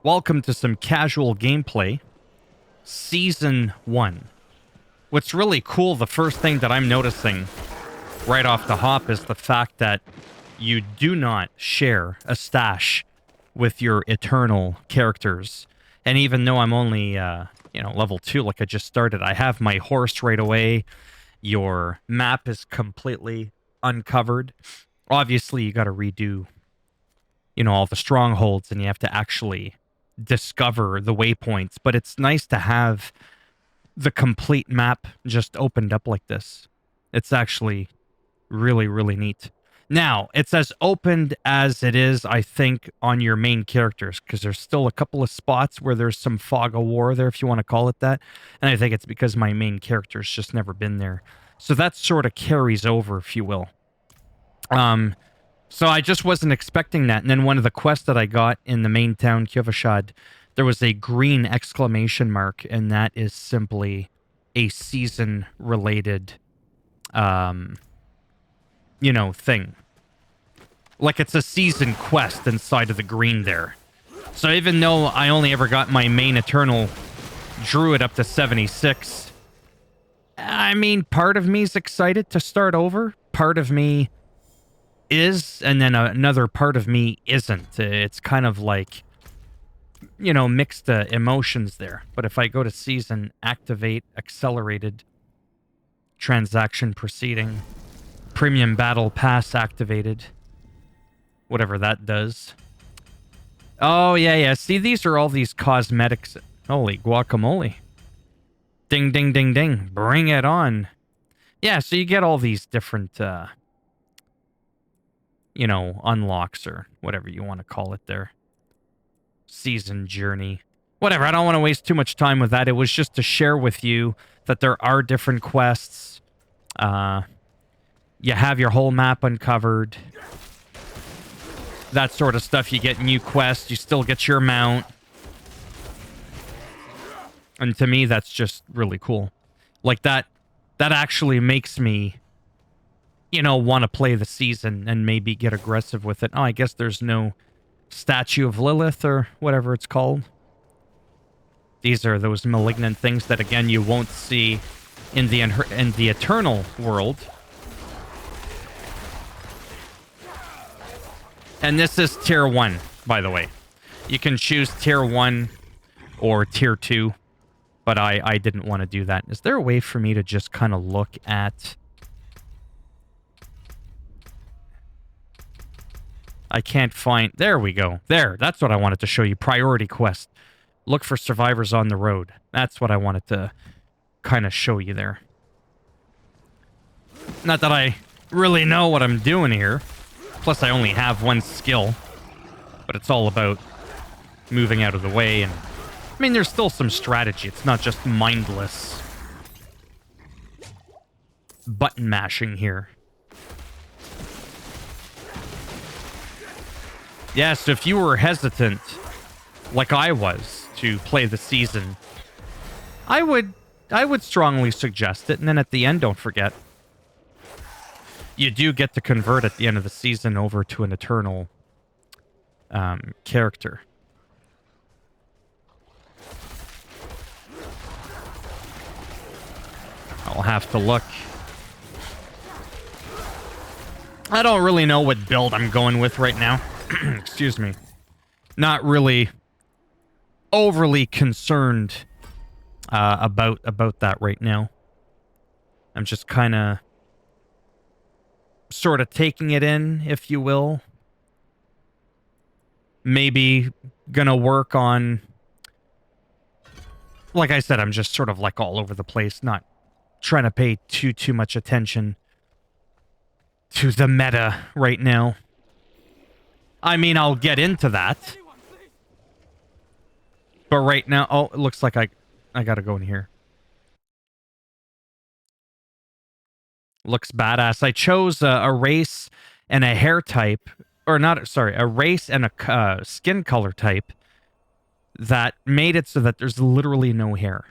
Welcome to some casual gameplay. Season 1. What's really cool, the first thing that I'm noticing right off the hop is the fact that you do not share a stash with your eternal characters. And even though I'm only, level 2, like I just started, I have my horse right away. Your map is completely uncovered. Obviously, you got to redo, all the strongholds, and you have to actually discover the waypoints, but it's nice to have the complete map just opened up like this. It's actually really, really neat. Now, it's as opened as it is, I think, on your main characters, because there's still a couple of spots where there's some fog of war there, if you want to call it that. And I think it's because my main character's just never been there. So that sort of carries over, if you will. So I just wasn't expecting that. And then one of the quests that I got in the main town, Kyovashad, there was a green exclamation mark, and that is simply a season-related, thing. Like it's a season quest inside of the green there. So even though I only ever got my main Eternal Druid up to 76, I mean, part of me's excited to start over. Part of me is, and then another part of me isn't. It's kind of like, mixed emotions there. But if I go to season, activate, accelerated, transaction proceeding, premium battle pass activated, whatever that does. Oh, yeah. See, these are all these cosmetics. Holy guacamole. Ding, ding, ding, ding. Bring it on. Yeah, so you get all these different, unlocks or whatever you want to call it there. Season journey. Whatever, I don't want to waste too much time with that. It was just to share with you that there are different quests. You have your whole map uncovered. That sort of stuff. You get new quests. You still get your mount. And to me, that's just really cool. Like that actually makes me, want to play the season and maybe get aggressive with it. Oh, I guess there's no Statue of Lilith or whatever it's called. These are those malignant things that, again, you won't see in the Eternal world. And this is Tier 1, by the way. You can choose Tier 1 or Tier 2, but I didn't want to do that. Is there a way for me to just kind of look at... I can't find... There we go. There, that's what I wanted to show you. Priority quest. Look for survivors on the road. That's what I wanted to kind of show you there. Not that I really know what I'm doing here. Plus, I only have one skill. But it's all about moving out of the way. And I mean, there's still some strategy. It's not just mindless button mashing here. Yeah, so if you were hesitant, like I was, to play the season, I would strongly suggest it. And then at the end, don't forget, you do get to convert at the end of the season over to an Eternal character. I'll have to look. I don't really know what build I'm going with right now. Excuse me. Not really overly concerned about that right now. I'm just kind of sort of taking it in, if you will. Maybe gonna work on... Like I said, I'm just sort of like all over the place, not trying to pay too much attention to the meta right now. I mean, I'll get into that. But right now... Oh, it looks like I gotta go in here. Looks badass. I chose a race and a hair type... Or not, sorry, a race and a skin color type that made it so that there's literally no hair.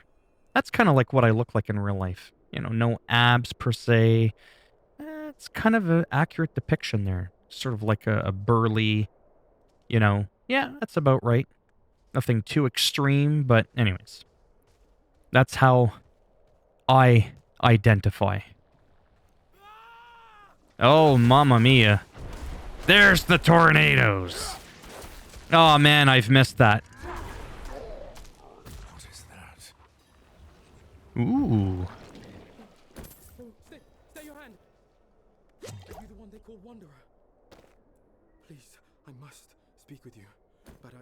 That's kind of like what I look like in real life. No abs per se. It's kind of an accurate depiction there. Sort of like a burly, yeah, that's about right. Nothing too extreme, but anyways. That's how I identify. Oh, mamma mia. There's the tornadoes. Oh, man, I've missed that. What is that? Ooh. Oh, stay your hand. Are you the one they call Wanderer? Please, I must speak with you, but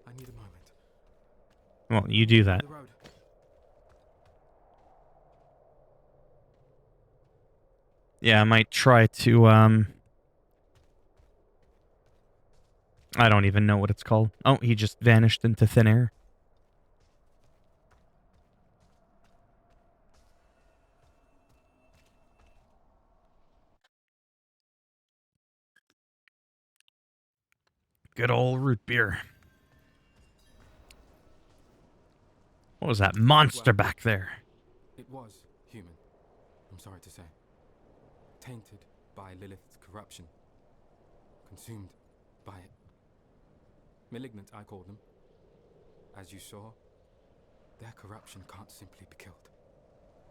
I need a moment. Well, you do that. The road. Yeah, I might try to, I don't even know what it's called. Oh, he just vanished into thin air. Good old root beer. What was that monster back there? It was human. I'm sorry to say. Tainted by Lilith's corruption. Consumed by it. Malignant, I call them. As you saw, their corruption can't simply be killed.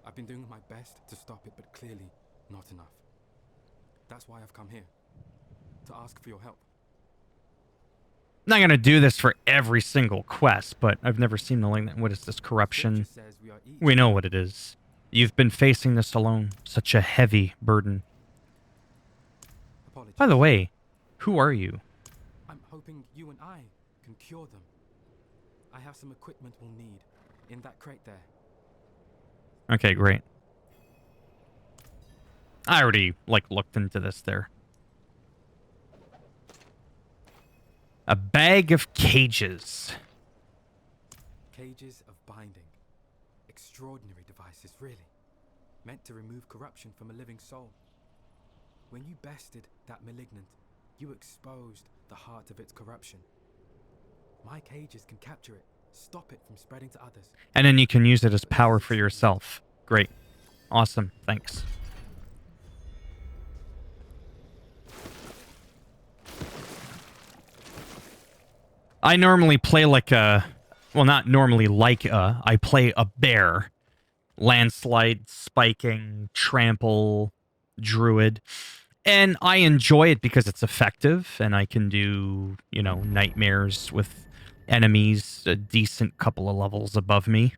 I've been doing my best to stop it, but clearly not enough. That's why I've come here. To ask for your help. I'm not going to do this for every single quest, but I've never seen Malignant. What is this corruption? We know what it is. You've been facing this alone. Such a heavy burden. Apologies. By the way, who are you? I'm hoping you and I can cure them. I have some equipment we'll need in that crate there. Okay, great. I already, looked into this there. A bag of cages. Cages of binding. Extraordinary devices, really. Meant to remove corruption from a living soul. When you bested that malignant, you exposed the heart of its corruption. My cages can capture it, stop it from spreading to others. And then you can use it as power for yourself. Great. Awesome. Thanks. I normally play like a... Well, not normally like a... I play a bear. Landslide, spiking, trample, druid. And I enjoy it because it's effective, and I can do, nightmares with enemies a decent couple of levels above me.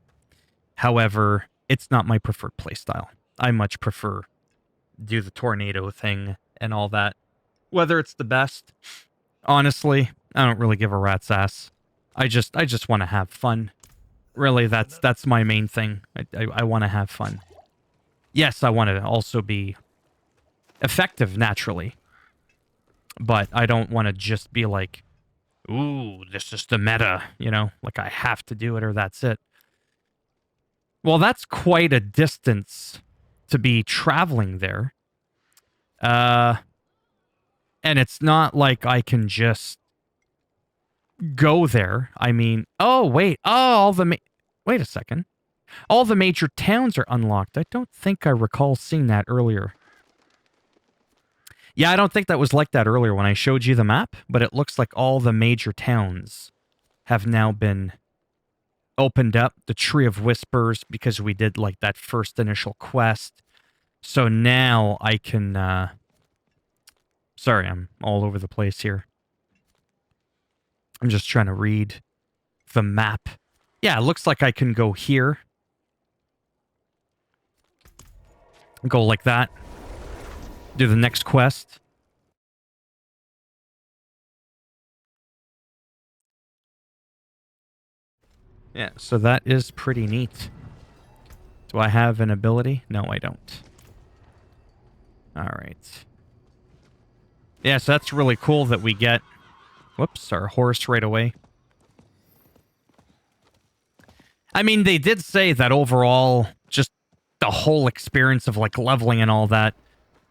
However, it's not my preferred playstyle. I much prefer do the tornado thing and all that. Whether it's the best, honestly, I don't really give a rat's ass. I just want to have fun. Really, that's my main thing. I want to have fun. Yes, I want to also be effective naturally. But I don't want to just be like, ooh, this is the meta, like I have to do it or that's it. Well, that's quite a distance to be traveling there. And it's not like I can just go there. I mean, oh, wait. Oh, wait a second. All the major towns are unlocked. I don't think I recall seeing that earlier. Yeah, I don't think that was like that earlier when I showed you the map, but it looks like all the major towns have now been opened up. The Tree of Whispers, because we did like that first initial quest. So now I can... Sorry, I'm all over the place here. I'm just trying to read the map. Yeah, it looks like I can go here. Go like that. Do the next quest. Yeah, so that is pretty neat. Do I have an ability? No, I don't. Alright. Yeah, so that's really cool that we get... Whoops, our horse right away. I mean, they did say that overall, just the whole experience of like leveling and all that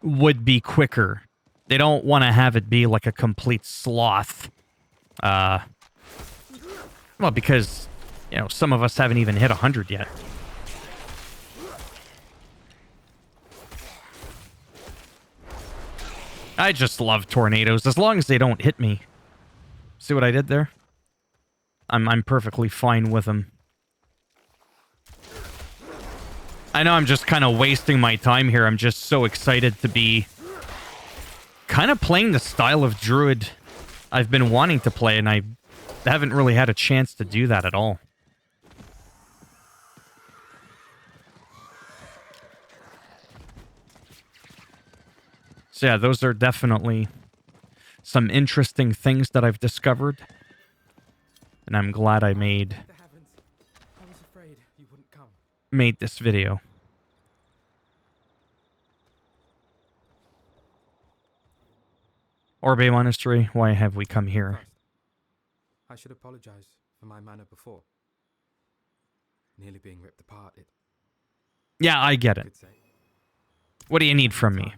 would be quicker. They don't want to have it be like a complete sloth. Well, because, some of us haven't even hit 100 yet. I just love tornadoes, as long as they don't hit me. See what I did there? I'm perfectly fine with them. I know I'm just kind of wasting my time here. I'm just so excited to be kind of playing the style of Druid I've been wanting to play, and I haven't really had a chance to do that at all. So yeah, those are definitely some interesting things that I've discovered. And I'm glad I made I was afraid you wouldn't come. this video. Orbe Monastery, why have we come here? First, I should apologize for my manner before. Nearly being ripped apart, it Yeah, I get it. could say. What do you need from me?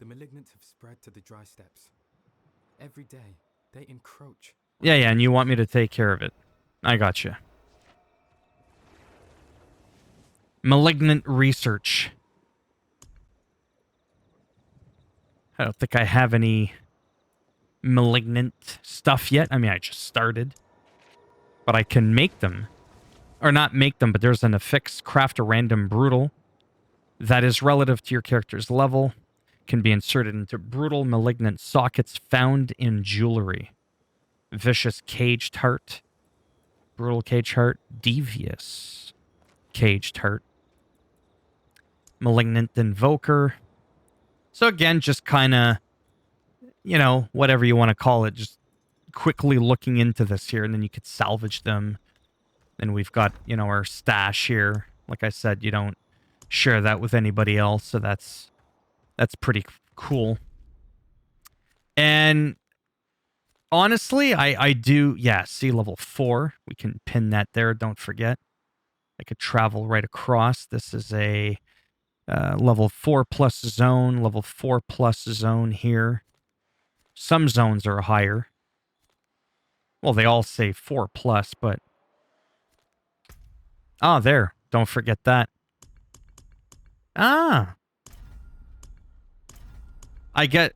The malignant have spread to the dry steppes. Every day, they encroach. Yeah, and you want me to take care of it. I gotcha. Malignant research. I don't think I have any malignant stuff yet. I mean, I just started. But I can make them. Or not make them, but there's an affix, craft a random brutal. That is relative to your character's level. Can be inserted into brutal malignant sockets found in jewelry. Vicious caged heart. Brutal caged heart. Devious caged heart. Malignant invoker. So again, just kind of, you know, whatever you want to call it, just quickly looking into this here, and then you could salvage them. Then we've got, you know, our stash here. Like I said, you don't share that with anybody else, so that's pretty cool. And honestly, I do, yeah, see level 4. We can pin that there, don't forget. I could travel right across. This is a level 4 plus zone, level 4 plus zone here. Some zones are higher. Well, they all say 4 plus, but... Ah, there. Don't forget that. Ah. I get...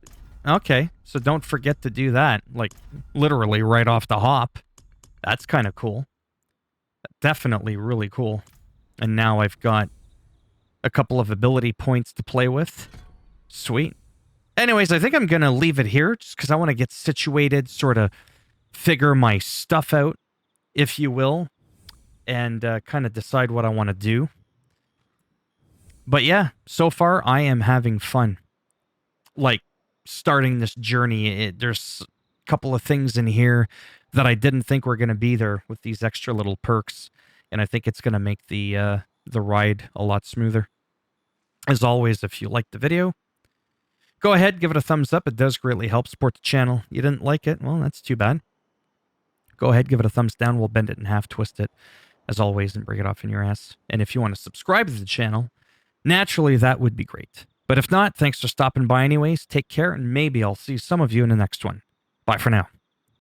Okay, so don't forget to do that. Like, literally right off the hop. That's kind of cool. Definitely really cool. And now I've got a couple of ability points to play with. Sweet. Anyways, I think I'm going to leave it here just because I want to get situated, sort of figure my stuff out, if you will, and kind of decide what I want to do. But yeah, so far I am having fun. Like, starting this journey, there's a couple of things in here that I didn't think were going to be there with these extra little perks, and I think it's going to make the ride a lot smoother. As always, if you liked the video, go ahead, give it a thumbs up. It does greatly help support the channel. You didn't like it? Well, that's too bad. Go ahead, give it a thumbs down. We'll bend it in half, twist it, as always, and break it off in your ass. And if you want to subscribe to the channel, naturally, that would be great. But if not, thanks for stopping by anyways. Take care, and maybe I'll see some of you in the next one. Bye for now.